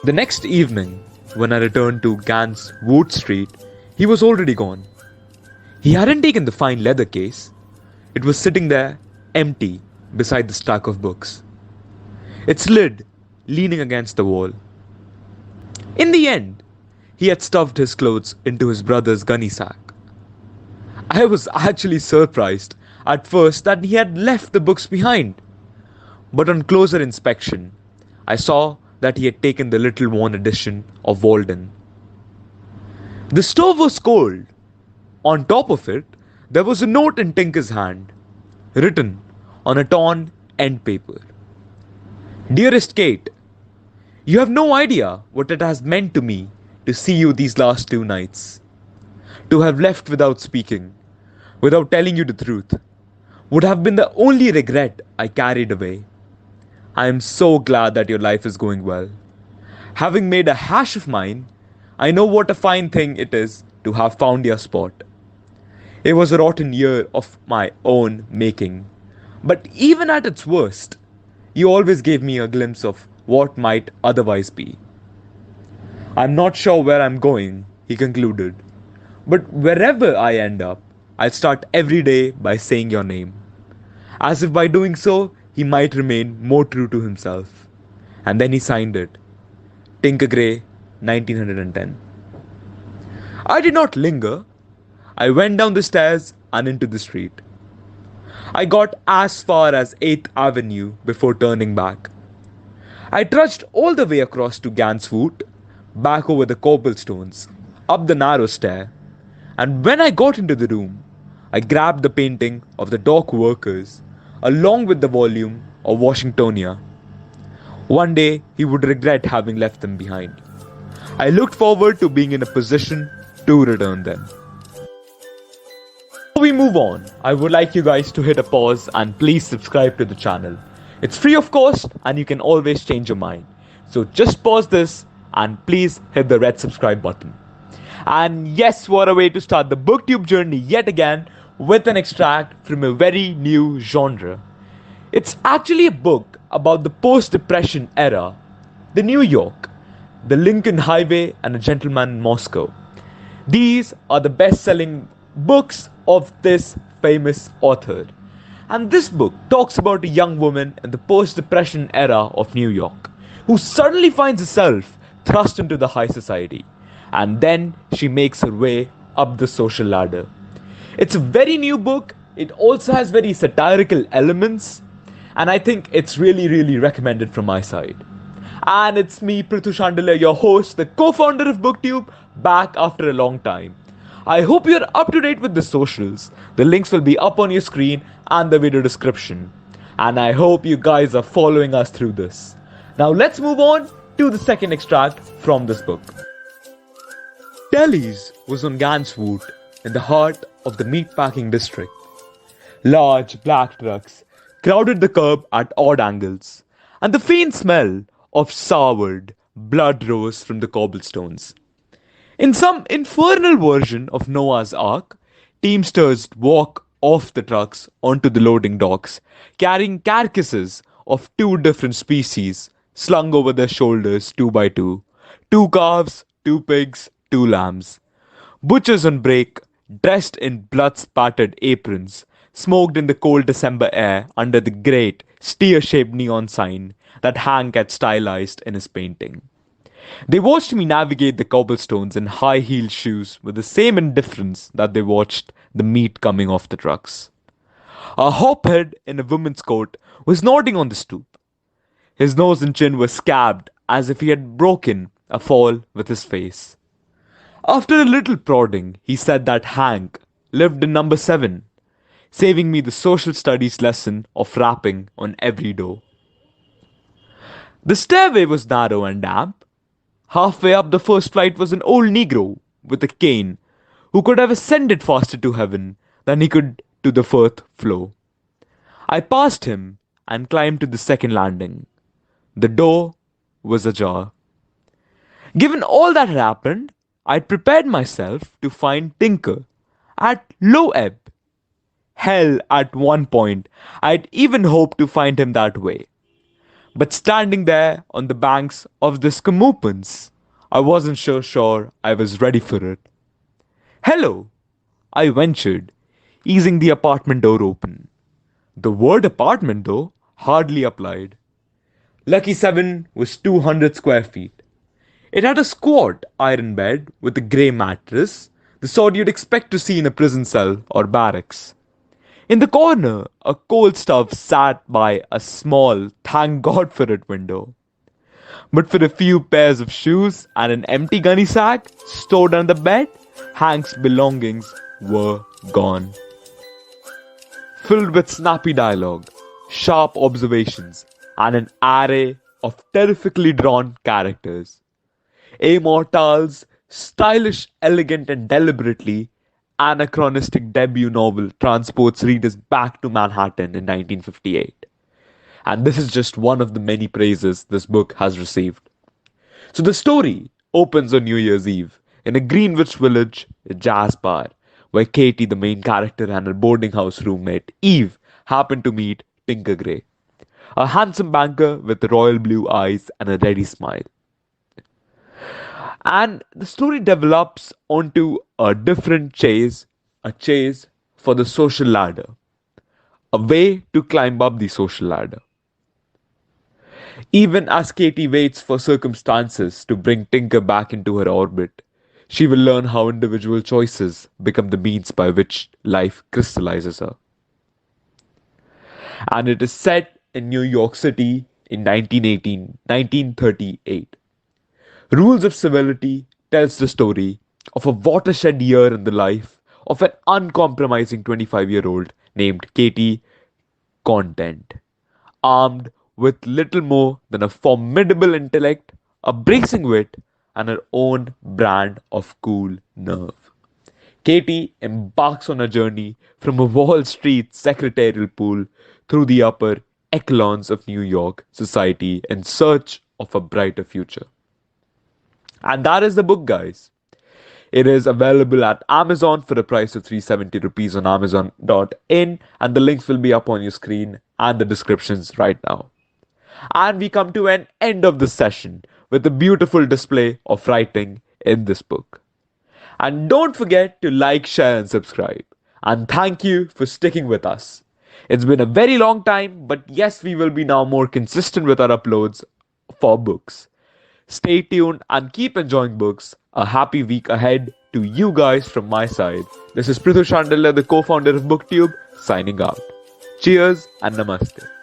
The next evening, when I returned to Gans Wood Street, he was already gone. He hadn't taken the fine leather case. It was sitting there, empty, beside the stack of books. Its lid leaning against the wall. In the end, he had stuffed his clothes into his brother's gunny sack. I was actually surprised at first that he had left the books behind. But on closer inspection, I saw that he had taken the little worn edition of Walden. The stove was cold. On top of it, there was a note in Tinker's hand, written on a torn end paper. Dearest Kate, you have no idea what it has meant to me to see you these last 2 nights. To have left without speaking, without telling you the truth, would have been the only regret I carried away. I am so glad that your life is going well. Having made a hash of mine, I know what a fine thing it is to have found your spot. It was a rotten year of my own making, but even at its worst, you always gave me a glimpse of what might otherwise be. I'm not sure where I'm going, he concluded, but wherever I end up, I'll start every day by saying your name. As if by doing so, he might remain more true to himself. And then he signed it. Tinker Grey, 1910. I did not linger. I went down the stairs and into the street. I got as far as 8th Avenue before turning back. I trudged all the way across to Ganswood, back over the cobblestones, up the narrow stair, and when I got into the room, I grabbed the painting of the dock workers along with the volume of Washingtonia. One day he would regret having left them behind. I looked forward to being in a position to return them. Before we move on, I would like you guys to hit a pause and please subscribe to the channel. It's free of cost and you can always change your mind. So just pause this and please hit the red subscribe button. And yes, what a way to start the BookTube journey yet again with an extract from a very new genre. It's actually a book about the post-Depression era, the New York, the Lincoln Highway and a gentleman in Moscow. These are the best-selling books of this famous author. And this book talks about a young woman in the post-Depression era of New York who suddenly finds herself thrust into the high society. And then she makes her way up the social ladder. It's a very new book. It also has very satirical elements. And I think it's really recommended from my side. And it's me, Prithu Chandelier, your host, the co-founder of BookTube, back after a long time. I hope you're up to date with the socials. The links will be up on your screen and the video description. And I hope you guys are following us through this. Now let's move on to the second extract from this book. Delhi's was on Ganswood, in the heart of the meatpacking district. Large black trucks crowded the curb at odd angles, and the faint smell of soured blood rose from the cobblestones. In some infernal version of Noah's Ark, teamsters walk off the trucks onto the loading docks, carrying carcasses of 2 different species slung over their shoulders 2 by 2. 2 calves, 2 pigs, 2 lambs. Butchers on break, dressed in blood-spattered aprons, smoked in the cold December air under the great steer-shaped neon sign that Hank had stylized in his painting. They watched me navigate the cobblestones in high-heeled shoes with the same indifference that they watched the meat coming off the trucks. A hophead in a woman's coat was nodding on the stoop. His nose and chin were scabbed as if he had broken a fall with his face. After a little prodding, he said that Hank lived in number 7, saving me the social studies lesson of rapping on every door. The stairway was narrow and damp. Halfway up the first flight was an old Negro with a cane who could have ascended faster to heaven than he could to the 4th floor. I passed him and climbed to the second landing. The door was ajar. Given all that had happened, I'd prepared myself to find Tinker at low ebb. Hell, at one point, I'd even hoped to find him that way. But standing there on the banks of this comeuppance, I wasn't sure I was ready for it. Hello, I ventured, easing the apartment door open. The word apartment, though, hardly applied. Lucky 7 was 200 square feet. It had a squat iron bed with a grey mattress, the sort you'd expect to see in a prison cell or barracks. In the corner, a coal stove sat by a small, thank God for it, window. But for a few pairs of shoes and an empty gunny sack stored under the bed, Hank's belongings were gone. Filled with snappy dialogue, sharp observations, and an array of terrifically drawn characters. Amor Towles' stylish, elegant, and deliberately anachronistic debut novel transports readers back to Manhattan in 1958. And this is just one of the many praises this book has received. So the story opens on New Year's Eve in a Greenwich Village jazz bar where Katey, the main character, and her boarding house roommate, Eve, happen to meet Tinker Grey, a handsome banker with royal blue eyes and a ready smile. And the story develops onto a different chase, a chase for the social ladder, a way to climb up the social ladder. Even as Katey waits for circumstances to bring Tinker back into her orbit, she will learn how individual choices become the means by which life crystallizes her. And it is set in New York City in 1938. Rules of Civility tells the story of a watershed year in the life of an uncompromising 25-year-old named Katey Kontent, armed with little more than a formidable intellect, a bracing wit, and her own brand of cool nerve. Katey embarks on a journey from a Wall Street secretarial pool through the upper echelons of New York society in search of a brighter future. And that is the book, guys. It is available at Amazon for a price of 370 rupees on Amazon.in, and the links will be up on your screen and the descriptions right now. And we come to an end of this session with a beautiful display of writing in this book. And don't forget to like, share, and subscribe. And thank you for sticking with us. It's been a very long time, but yes, we will be now more consistent with our uploads for books. Stay tuned and keep enjoying books. A happy week ahead to you guys from my side. This is Prithu Chandela, the co-founder of BookTube, signing out. Cheers and namaste.